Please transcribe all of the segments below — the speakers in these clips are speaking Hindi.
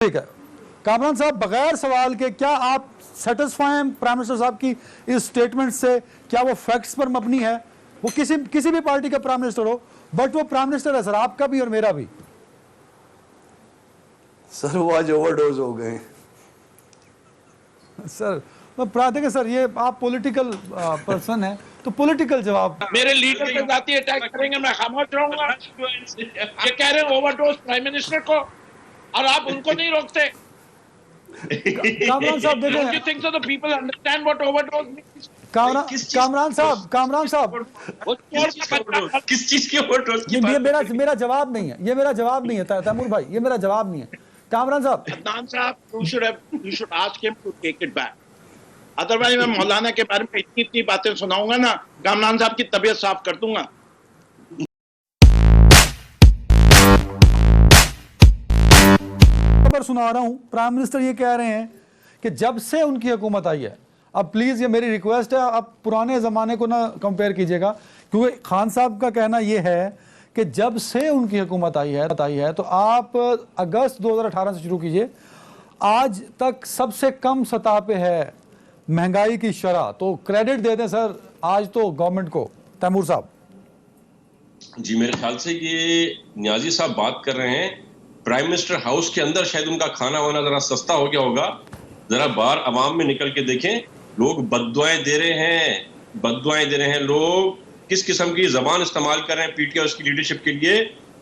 ठीक है कामरान साहब, बगैर सवाल के क्या आप सेटिस्फाई हैं प्राइम मिनिस्टर साहब की इस स्टेटमेंट से? क्या वो फैक्ट्स पर मबनी है? वो किसी भी पार्टी का प्राइम मिनिस्टर हो, बट वो प्राइम मिनिस्टर है सर, आपका भी और मेरा भी। सर वो आज ओवरडोज हो गए सर देखिए सर, ये आप पॉलिटिकल पर्सन है तो पॉलिटिकल जवाब। मेरे लीडर पे जाती अटैक करेंगे, मैं खामोश रहूंगा। ये कह रहे हैं ओवरडोज प्राइम मिनिस्टर को, और आप उनको नहीं रोकते। कामरान साहब देखें, Don't you think so the people understand what overdose means? Kamran साहब किस चीज की ओवरडोज की ये बात? मेरा जवाब नहीं है, ये मेरा जवाब नहीं है तैमूर भाई, ये मेरा जवाब नहीं है। कामरान साहब, अदनान साहब, you should ask him to take it back. Otherwise मैं मौलाना के बारे में इतनी बातें सुनाऊंगा ना, कामरान साहब की तबीयत साफ कर दूंगा। पर सुना रहा हूं, प्राइम मिनिस्टर ये कह रहे हैं कि जब से उनकी हुकूमत आई है, अब प्लीज ये मेरी रिक्वेस्ट है, अब पुराने जमाने को ना कंपेयर कीजिएगा, क्योंकि खान साहब का कहना यह है कि जब से उनकी हुकूमत आई है तो आप अगस्त 2018 से शुरू कीजिए, आज तक सबसे कम सतह पे है महंगाई की शरह। तो क्रेडिट दे दें सर आज तो गवर्नमेंट को। तैमूर साहब जी, मेरे ख्याल से ये नियाजी साहब बात कर रहे हैं प्राइम मिनिस्टर हाउस के अंदर, शायद उनका खाना वाना जरा सस्ता हो गया होगा। जरा बाहर अवाम में निकल के देखें, लोग बद्दुआएं दे रहे हैं लोग किस किस्म की जबान इस्तेमाल कर रहे हैं पीटीआई उसकी लीडरशिप के लिए।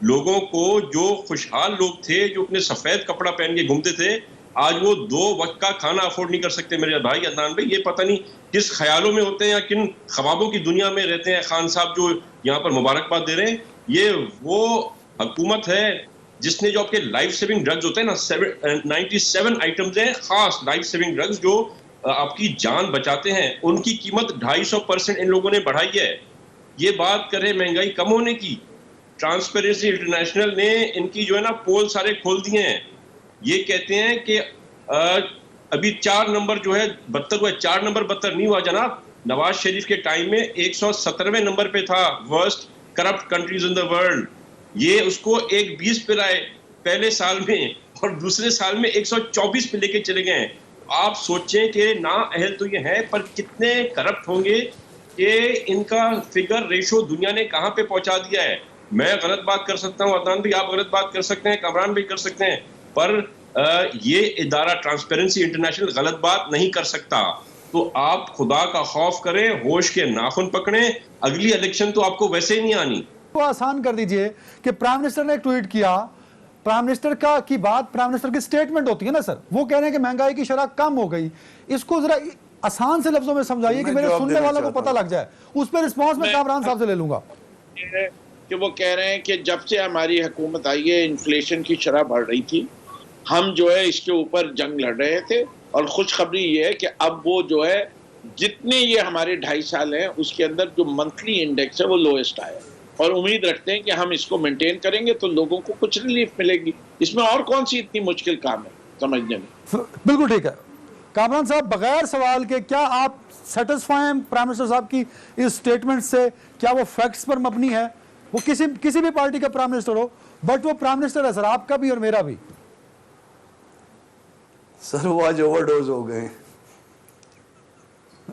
लोगों को जो खुशहाल लोग थे, जो अपने सफेद कपड़ा पहन के घूमते थे, आज वो 2 वक्त का खाना अफोर्ड नहीं कर सकते। मेरे भाई अदनान भाई, ये पता नहीं किस ख्यालों में होते हैं या किन ख्वाबों की दुनिया में रहते हैं खान साहब जो यहाँ पर मुबारकबाद दे रहे हैं। ये वो हुकूमत है जिसने जो आपके लाइफ सेविंग ड्रग्स होते हैं ना, 97 आइटम्स हैं खास लाइफ सेविंग ड्रग्स जो आपकी जान बचाते हैं, उनकी कीमत 250% इन लोगों ने बढ़ाई है। ये बात करें महंगाई कम होने की, ट्रांसपेरेंसी इंटरनेशनल ने इनकी जो है ना पोल सारे खोल दिए हैं। ये कहते हैं कि अभी 4 नंबर जो है बदतर हुआ, 4 नंबर बदतर नहीं हुआ जनाब। नवाज शरीफ के टाइम में 117वें नंबर पे था worst corrupt countries in the world. ये उसको 120 पे लाए पहले साल में, और दूसरे साल में 124 पे लेके चले गए हैं। आप सोचें कि ना अहल तो ये है, पर कितने करप्ट होंगे कि इनका फिगर रेशो दुनिया ने कहां पे पहुंचा दिया है। मैं गलत बात कर सकता हूं, अदनान भी आप गलत बात कर सकते हैं, कामरान भी कर सकते हैं, पर ये इदारा ट्रांसपेरेंसी इंटरनेशनल गलत बात नहीं कर सकता। तो आप खुदा का खौफ करें, होश के नाखून पकड़ें, अगली इलेक्शन तो आपको वैसे ही नहीं आनी। तो आसान कर दीजिए कि प्राइम मिनिस्टर ने एक ट्वीट किया, प्राइम मिनिस्टर की बात प्राइम मिनिस्टर की स्टेटमेंट होती है ना सर, वो कह रहे हैं कि महंगाई की शरह कम हो गई। इसको जरा आसान से लफ्जों में समझाइए कि मेरे सुनने वालों को पता लग जाए। उस पर रिस्पॉन्स मैं कामरान साहब से ले लूंगा। कि वो कह रहे हैं कि जब से हमारी हुकूमत आई है इन्फ्लेशन की शरह बढ़ रही थी, हम जो है इसके ऊपर जंग लड़ रहे थे, और खुशखबरी ये है कि अब वो जो है जितने ये हमारे 2.5 साल हैं उसके अंदर जो मंथली इंडेक्स है वो लोएस्ट आया, और उम्मीद रखते हैं कि हम इसको मेंटेन करेंगे तो लोगों को कुछ रिलीफ मिलेगी। इसमें और कौन सी इतनी मुश्किल काम है समझने में। बिल्कुल ठीक है कामरान साहब, बगैर सवाल के क्या आप सेटिस्फाई हैं प्राइम मिनिस्टर साहब की इस स्टेटमेंट से? क्या वो फैक्ट्स पर मबनी है? वो किसी भी पार्टी का प्राइम मिनिस्टर हो, बट वो प्राइम मिनिस्टर है सर, आपका भी और मेरा भी। सर वो आज ओवरडोज हो गए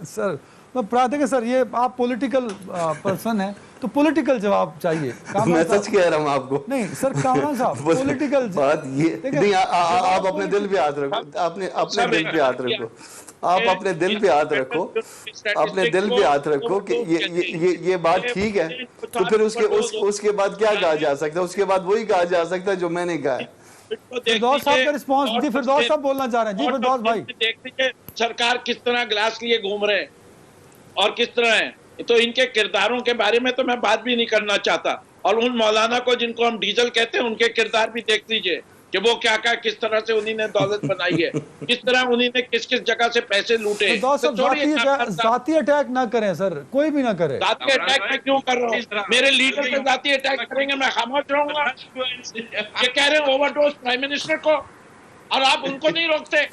सर देखिए सर, ये आप पॉलिटिकल पर्सन है तो पॉलिटिकल जवाब चाहिए। मैं सच कह रहा हूं आपको। नहीं सर कामरान साहब, पॉलिटिकल बात ये नहीं, आप अपने दिल पे हाथ रखो, अपने दिल पे हाथ रखो, आप अपने दिल पे हाथ रखो, अपने दिल पे हाथ रखो कि ये बात ठीक है। तो फिर उसके बाद क्या कहा जा सकता है? उसके बाद वही कहा जा सकता है जो मैंने कहा है। फिरदौस साहब का रिस्पांस जी, फिरदौस साहब बोलना चाह रहे हैं जी। फिरदौस भाई, देख लीजिए सरकार किस तरह ग्लास लिए घूम रहे हैं और किस तरह है, तो इनके किरदारों के बारे में तो मैं बात भी नहीं करना चाहता। और उन मौलाना को जिनको हम डीजल कहते हैं, उनके किरदार भी देख लीजिए कि वो क्या क्या किस तरह से उन्हीं ने दौलत बनाई है, किस तरह उन्हीं ने किस किस जगह से पैसे लूटे। जाती अटैक ना करें सर, कोई भी ना करे। जाती अटैक मैं क्यों कर रहा हूँ? मेरे लीडर पे जाती अटैक करेंगे, मैं खामोश रहूंगा। ये कह रहे हैं ओवरडोज प्राइम मिनिस्टर को, और आप उनको नहीं रोकते।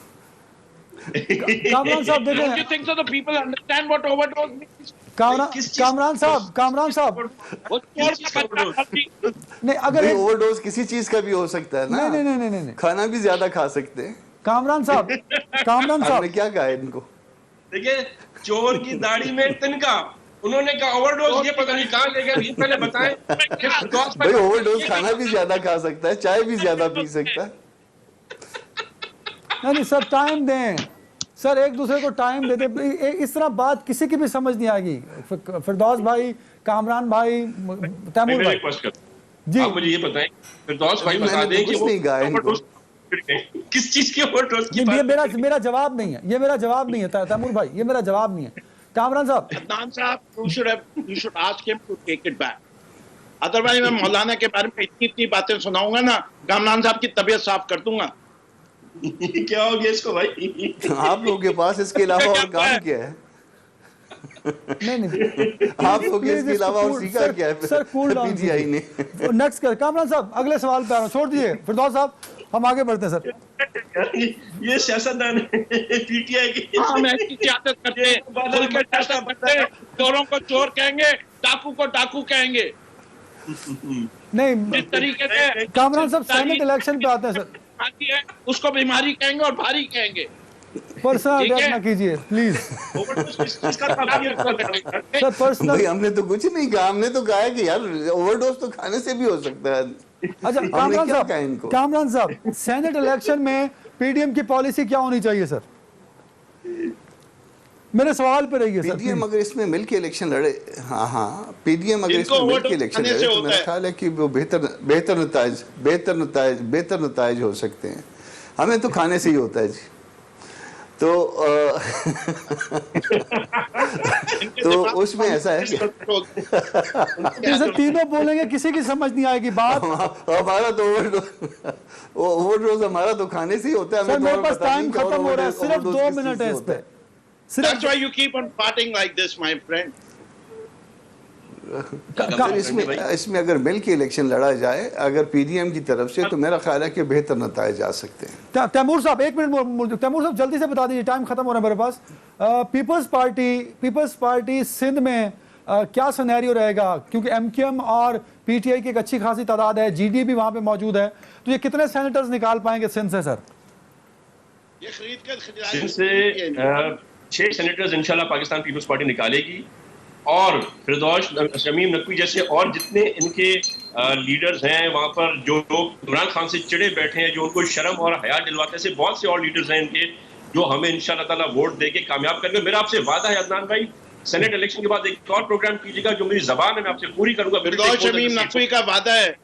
कामरान साहब देखें, Don't you think so the people understand what overdose means? Kamran साहब वो चोर का बच्चा नहीं, अगर एक- ओवरडोज किसी चीज का भी हो सकता है ना। नहीं। खाना भी ज्यादा खा सकते हैं। कामरान साहब आपने क्या कहा है इनको? देखिए, चोर की दाढ़ी में तिनका, उन्होंने कहा ओवरडोज, ये पता नहीं कहाँ ले गए, ये पहले बताएं। भाई ओवरडोज खाना भी ज्यादा खा सकता है, चाय भी ज्यादा पी सकता है। नहीं सर, टाइम दें सर, एक दूसरे को टाइम दे दे। इस तरह बात किसी की भी समझ नहीं आएगी। फिरदौस भाई, कामरान भाई, तैमूर भाई जी, आप मुझे ये बताएं, फिरदौस भाई बता दें कि वो किस चीज के ओवरडोज की बात? ये मेरा जवाब नहीं है, ये मेरा जवाब नहीं है तैमूर भाई, ये मेरा जवाब नहीं है। कामरान साहब, अदनान साहब, you should ask him to take it back. Otherwise मैं मौलाना के बारे में इतनी बातें सुनाऊंगा ना, कामरान साहब की तबीयत साफ कर दूंगा। क्या हो गया इसको भाई? आप लोगों के पास इसके अलावा और काम क्या है? नहीं आप लोग इसके अलावा और सीखा क्या है सर? कूल डाउन पीटीआई ने। नेक्स्ट कर कामरान साहब, अगले सवाल पे आ रहा हूं, छोड़ दीजिए फिरदौस साहब, हम आगे बढ़ते हैं सर। ये सियासतदान पीटीआई की हम ऐसी सियासत करते हैं, खुल के सियासत करते हैं, चोरों को चोर कहेंगे, डाकू को डाकू कहेंगे। नहीं जिस तरीके से कामरान साहब, सेनेट इलेक्शन पे आते हैं सर। है, उसको बीमारी कहेंगे और भारी कहेंगे। पर्सनल अटैक ना कीजिए प्लीज सर, पर्सनल। भाई हमने तो कुछ नहीं कहा, हमने तो कहा है कि यार ओवरडोज तो खाने से भी हो सकता है। अच्छा हमने क्या कहा इनको? कामरान साहब, सेनेट इलेक्शन में पीडीएम की पॉलिसी क्या होनी चाहिए सर? मेरे सवाल पे रहिए सर। पीडीएम अगर इसमें मिलके इलेक्शन लड़े, हाँ पीडीएम अगर इसमें मिलके इलेक्शन लड़े तो मेरा ख्याल है कि वो बेहतर नताइज हो सकते हैं। हमें तो खाने से ही होता है जी। तो उसमें ऐसा है कि सर तीनों बोलेंगे, किसी की समझ नहीं आएगी बात। हमारा तो ओवरडोज हमारा तो खाने से ही होता है। सर मेरे पास टाइम खत्म हो रहा है, सिर्फ 2 मिनट है इस पे। That's why you keep on farting like this, my friend. इसमें अगर मिल के इलेक्शन लड़ा जाए अगर पीडीएम की तरफ से, तो मेरा ख्याल है कि बेहतर नताइज आ सकते हैं। तैमूर साहब, एक मिनट, तैमूर साहब जल्दी से बता दीजिए, टाइम खत्म हो रहा है मेरे पास। पीपल्स पार्टी सिंध में क्या सिनेरियो रहेगा? क्योंकि एमक्यूएम और पीटीआई की एक अच्छी खासी तादाद है, जीडी भी वहां पे मौजूद है, तो ये कितने सेनेटर्स निकाल पाएंगे सिंध से सर? ये सिंध से 6 सेनेटर्स इंशाल्लाह पाकिस्तान पीपल्स पार्टी निकालेगी, और फिरदौस शमीम नकवी जैसे और जितने इनके लीडर्स हैं वहां पर, जो लोग इमरान खान से चिड़े बैठे हैं, जो उनको शर्म और हया दिलवाते, ऐसे बहुत से और लीडर्स हैं इनके, जो हमें इंशाल्लाह ताला वोट देके कामयाब करेंगे। मेरा आपसे वादा है अदनान भाई, सेनेट इलेक्शन के बाद एक और प्रोग्राम कीजिएगा जो मेरी जबान है, मैं आपसे पूरी करूंगा। फिरदौस शमीम नकवी का वादा है